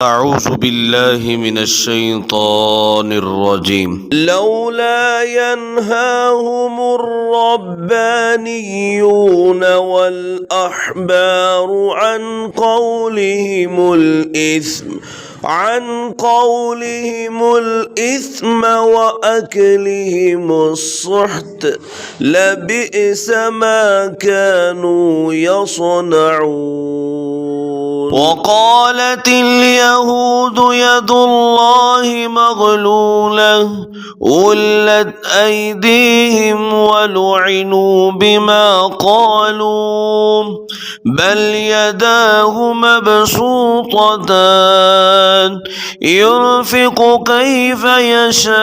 أعوذ بالله من الشيطان الرجيم. لولا ينهاهم الربانيون والأحبار عن قولهم الإثم وأكلهم السحت لبئس ما كانوا يصنعون. وقالت اليهود يد الله مغلولة غلت أيديهم ولعنوا بما قالوا بل يداه مبسوطتان ينفق كيف يشاء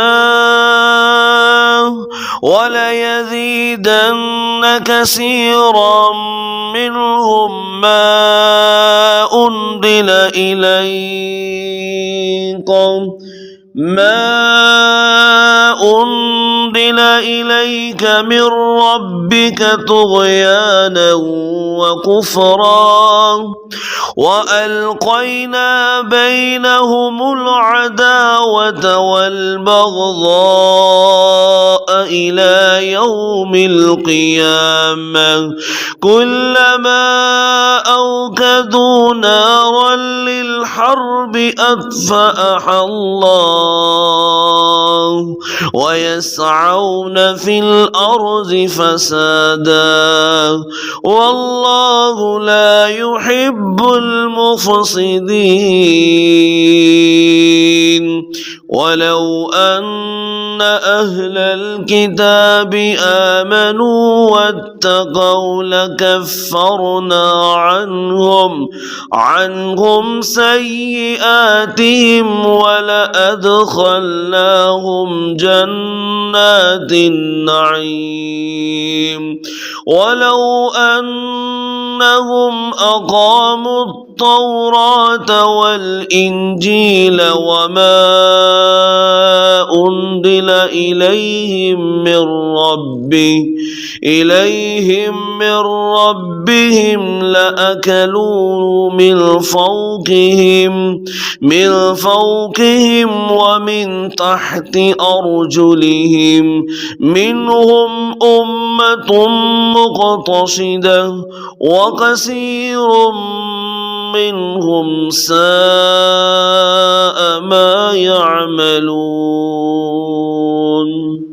وليزيدن كثيرا منهم ما أنزل إليك من ربك طغيانا وكفرا وألقينا بينهم العداوة والبغضاء إلى يوم القيامة كلما أوقدوا نارا للحرب أطفأها الله ويسعون في الأرض فسادا والله لا يحب المفسدين. ولو أن أهل الكتاب آمنوا واتقوا لكفرنا عنهم سيئاتهم ولأدخلناهم جنات النعيم. ولو أنهم أقاموا التوراة والإنجيل وما أنزل إليهم من ربهم لأكلوا من فوقهم ومن تحت أرجلهم منهم أمة مقتصدة وكثير منهم ساء ما يعملون.